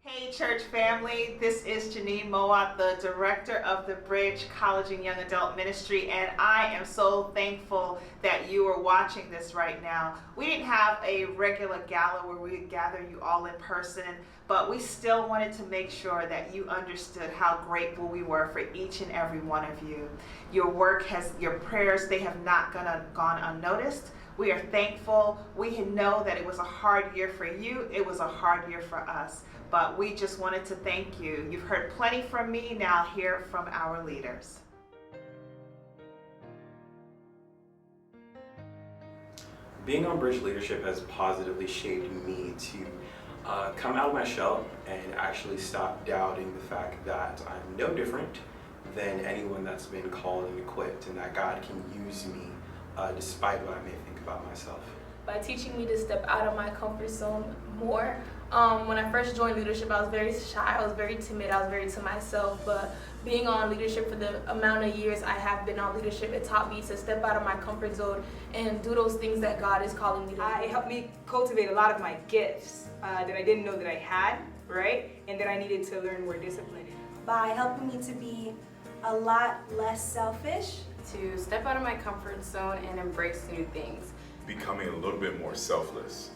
Hey church family, this is Janine Mowat, the director of the Bridge College and Young Adult Ministry, and I am so thankful that you are watching this right now. We didn't have a regular gala where we would gather you all in person, but we still wanted to make sure that you understood how grateful we were for each and every one of you. Your prayers, they have not gone unnoticed. We are thankful. We know that it was a hard year for you. It was a hard year for us. But we just wanted to thank you. You've heard plenty from me. Now hear from our leaders. Being on Bridge leadership has positively shaped me to come out of my shell and actually stop doubting the fact that I'm no different than anyone that's been called and equipped, and that God can use me despite what I may think about myself. By teaching me to step out of my comfort zone more. When I first joined leadership, I was very shy, I was very timid, I was very to myself, but being on leadership for the amount of years I have been on leadership, it taught me to step out of my comfort zone and do those things that God is calling me to do. It helped me cultivate a lot of my gifts that I didn't know that I had, right? And that I needed to learn more discipline in. By helping me to be a lot less selfish. To step out of my comfort zone and embrace new things. Becoming a little bit more selfless.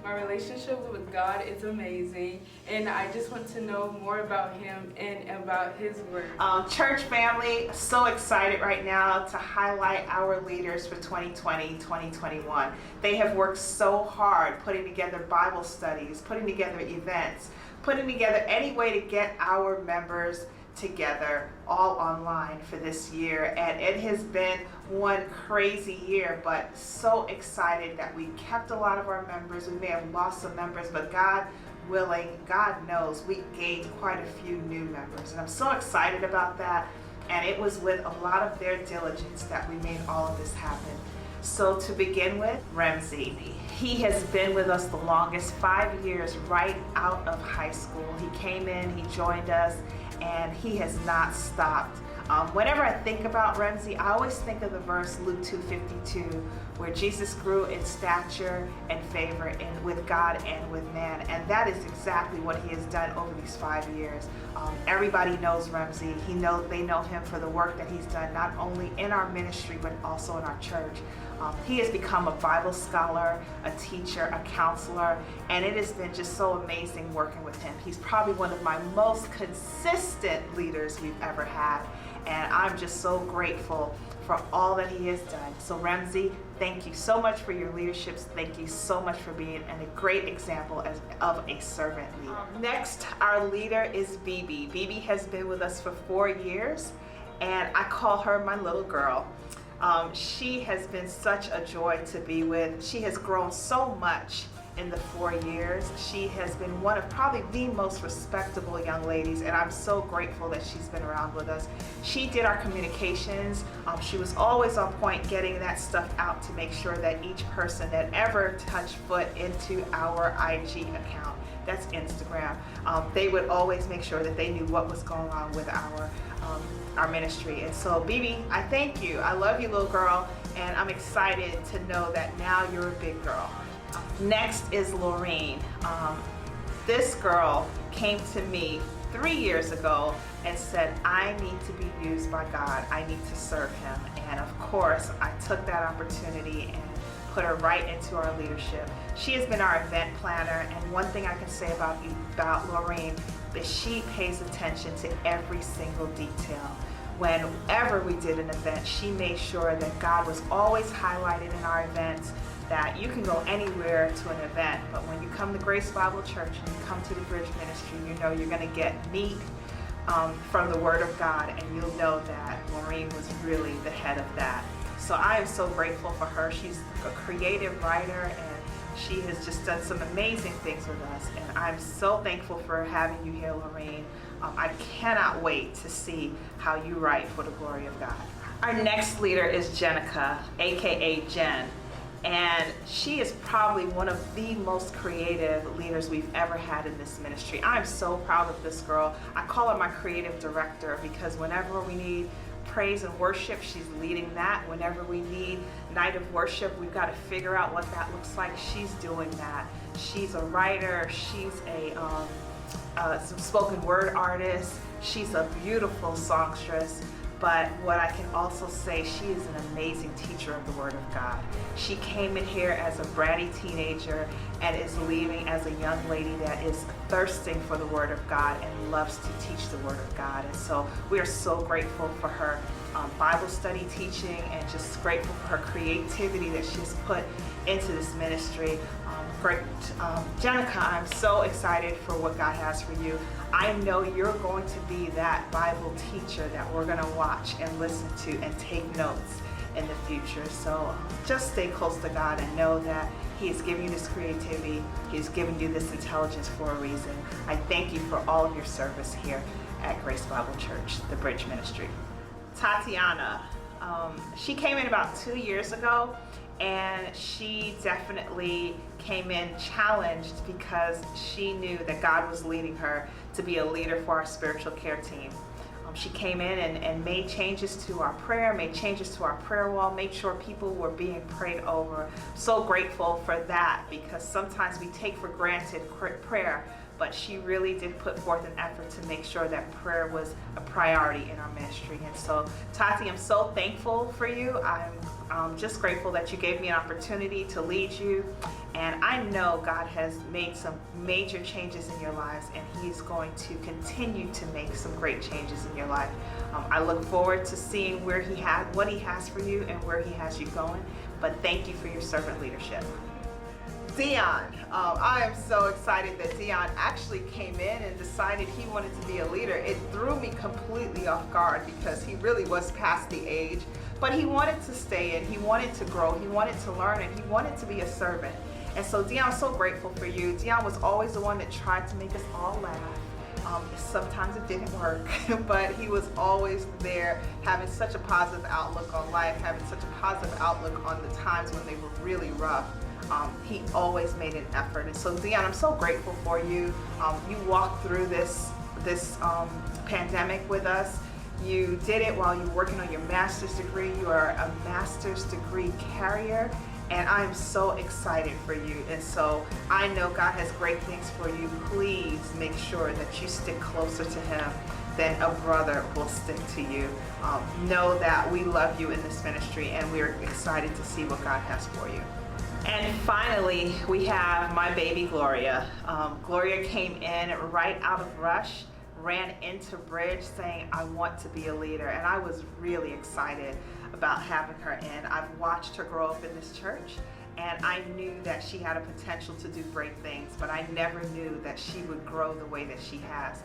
My relationship with God is amazing, and I just want to know more about Him and about His Word. Church family, so excited right now to highlight our leaders for 2020-2021. They have worked so hard putting together Bible studies, putting together events, putting together any way to get our members together all online for this year, and it has been one crazy year, but so excited that we kept a lot of our members. We may have lost some members, but God willing, God knows, we gained quite a few new members, and I'm so excited about that. And it was with a lot of their diligence that we made all of this happen. So to begin with, Ramsey. He has been with us the longest, 5 years right out of high school. He came in, he joined us, and he has not stopped. Whenever I think about Ramsey, I always think of the verse Luke 2:52, where Jesus grew in stature and favor with God and with man. And that is exactly what he has done over these 5 years. Everybody knows Ramsey. They know him for the work that he's done, not only in our ministry, but also in our church. He has become a Bible scholar, a teacher, a counselor, and it has been just so amazing working with him. He's probably one of my most consistent leaders we've ever had, and I'm just so grateful for all that he has done. So Ramsey, thank you so much for your leadership. Thank you so much for being a great example of a servant leader. Next, our leader is Bibi. Bibi has been with us for 4 years, and I call her my little girl. She has been such a joy to be with. She has grown so much in the 4 years. She has been one of probably the most respectable young ladies, and I'm so grateful that she's been around with us. She did our communications. She was always on point getting that stuff out to make sure that each person that ever touched foot into our IG account, that's Instagram, they would always make sure that they knew what was going on with our ministry. And so Bibi, I thank you. I love you, little girl, and I'm excited to know that now you're a big girl. Next is Laureen. This girl came to me 3 years ago and said, I need to be used by God. I need to serve him. And of course, I took that opportunity and put her right into our leadership. She has been our event planner, and one thing I can say about Laureen is she pays attention to every single detail. Whenever we did an event, she made sure that God was always highlighted in our events, that you can go anywhere to an event, but when you come to Grace Bible Church and you come to the Bridge Ministry, you know you're going to get meat from the Word of God, and you'll know that Maureen was really the head of that. So I am so grateful for her. She's a creative writer, and she has just done some amazing things with us, and I'm so thankful for having you here, Lorraine. I cannot wait to see how you write for the glory of God. Our next leader is Jenica, aka Jen. And she is probably one of the most creative leaders we've ever had in this ministry. I'm so proud of this girl. I call her my creative director because whenever we need praise and worship, she's leading that. Whenever we need night of worship, we've got to figure out what that looks like. She's doing that. She's a writer. She's a some spoken word artist. She's a beautiful songstress. But what I can also say, she is an amazing teacher of the Word of God. She came in here as a bratty teenager and is leaving as a young lady that is thirsting for the Word of God and loves to teach the Word of God. And so we are so grateful for her Bible study teaching and just grateful for her creativity that she's put into this ministry. Jenica, I'm so excited for what God has for you. I know you're going to be that Bible teacher that we're going to watch and listen to and take notes in the future. So just stay close to God and know that He is giving you this creativity. He's giving you this intelligence for a reason. I thank you for all of your service here at Grace Bible Church, the Bridge Ministry. Tatiana, she came in about 2 years ago, and she definitely came in challenged because she knew that God was leading her to be a leader for our spiritual care team. She came in and made changes to our prayer, made changes to our prayer wall, made sure people were being prayed over. So grateful for that, because sometimes we take for granted prayer, but she really did put forth an effort to make sure that prayer was a priority in our ministry. And so, Tati, I'm so thankful for you. I'm just grateful that you gave me an opportunity to lead you. And I know God has made some major changes in your lives, and He's going to continue to make some great changes in your life. I look forward to seeing what He has for you and where He has you going. But thank you for your servant leadership. Dion, I am so excited that Dion actually came in and decided he wanted to be a leader. It threw me completely off guard because he really was past the age, but he wanted to stay in, he wanted to grow, he wanted to learn, and he wanted to be a servant. And so Dion, I'm so grateful for you. Dion was always the one that tried to make us all laugh. Sometimes it didn't work, but he was always there, having such a positive outlook on life, having such a positive outlook on the times when they were really rough. He always made an effort. And so Dion, I'm so grateful for you. You walked through this pandemic with us. You did it while you were working on your master's degree. You are a master's degree carrier, and I'm so excited for you. And so I know God has great things for you. Please make sure that you stick closer to Him than a brother will stick to you. Know that we love you in this ministry, and we're excited to see what God has for you. And finally, we have my baby Gloria. Gloria came in right out of rush, ran into Bridge saying, I want to be a leader. And I was really excited about having her in. I've watched her grow up in this church, and I knew that she had a potential to do great things, but I never knew that she would grow the way that she has.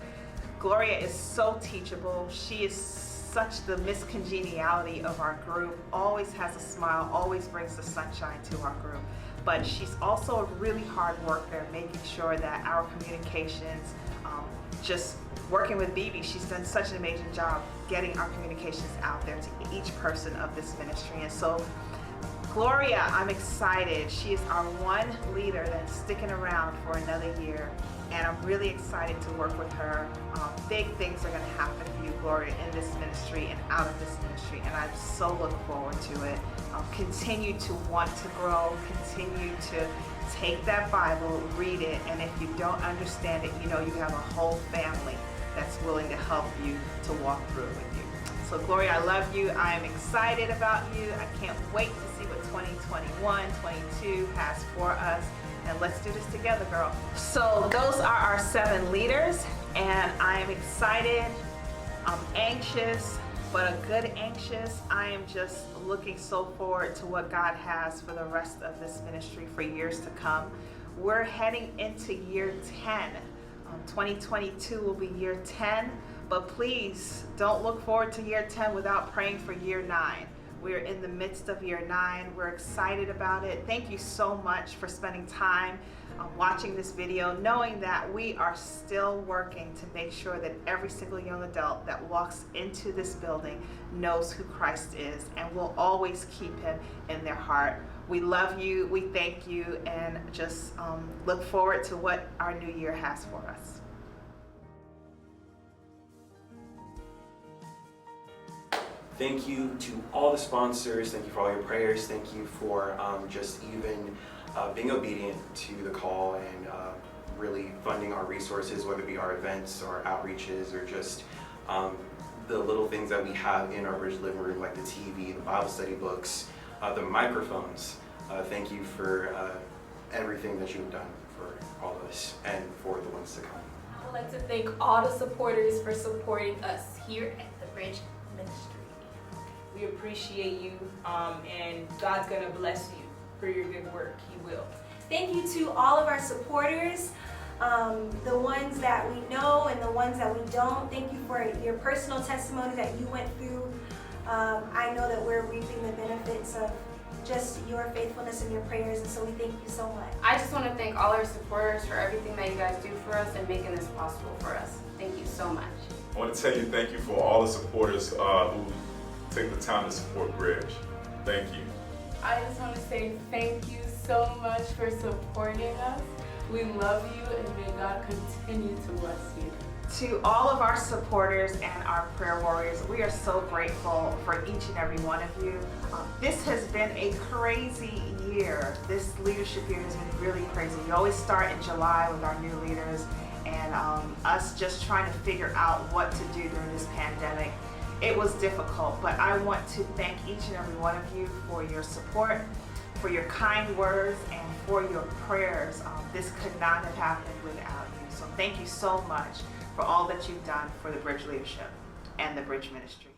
Gloria is so teachable. She is such the miscongeniality of our group, always has a smile, always brings the sunshine to our group. But she's also a really hard worker, making sure that our communications, just working with Bibi, she's done such an amazing job getting our communications out there to each person of this ministry. And so Gloria, I'm excited. She is our one leader that's sticking around for another year, and I'm really excited to work with her. Big things are going to happen for you, Gloria, in this ministry and out of this ministry, and I so look forward to it. Continue to want to grow, continue to take that Bible, read it, and if you don't understand it, you know you have a whole family that's willing to help you to walk through it with you. So Gloria, I love you. I am excited about you. I can't wait to see what 2021, 22 has for us. And let's do this together, girl. So those are our 7 leaders, and I am excited. I'm anxious, but a good anxious. I am just looking so forward to what God has for the rest of this ministry for years to come. We're heading into year 10. 2022 will be year 10, but please don't look forward to year 10 without praying for year 9. We're in the midst of year 9. We're excited about it. Thank you so much for spending time watching this video, knowing that we are still working to make sure that every single young adult that walks into this building knows who Christ is and will always keep Him in their heart. We love you, we thank you, and just look forward to what our new year has for us. Thank you to all the sponsors. Thank you for all your prayers. Thank you for just even being obedient to the call and really funding our resources, whether it be our events or outreaches or just the little things that we have in our Bridge living room, like the TV, the Bible study books, the microphones. Thank you for everything that you've done for all of us and for the ones to come. I would like to thank all the supporters for supporting us here at the Bridge Ministry. We appreciate you, and God's gonna bless you for your good work. He will. Thank you to all of our supporters, the ones that we know and the ones that we don't. Thank you for your personal testimony that you went through. I know that we're reaping the benefits of just your faithfulness and your prayers, and so we thank you so much. I just want to thank all our supporters for everything that you guys do for us and making this possible for us. Thank you so much. I want to tell you thank you for all the supporters who take the time to support Bridge. Thank you. I just want to say thank you so much for supporting us. We love you and may God continue to bless you. To all of our supporters and our prayer warriors, we are so grateful for each and every one of you. This has been a crazy year. This leadership year has been really crazy. We always start in July with our new leaders and us just trying to figure out what to do during this pandemic. It was difficult, but I want to thank each and every one of you for your support, for your kind words, and for your prayers. This could not have happened without you. So thank you so much for all that you've done for the Bridge leadership and the Bridge ministry.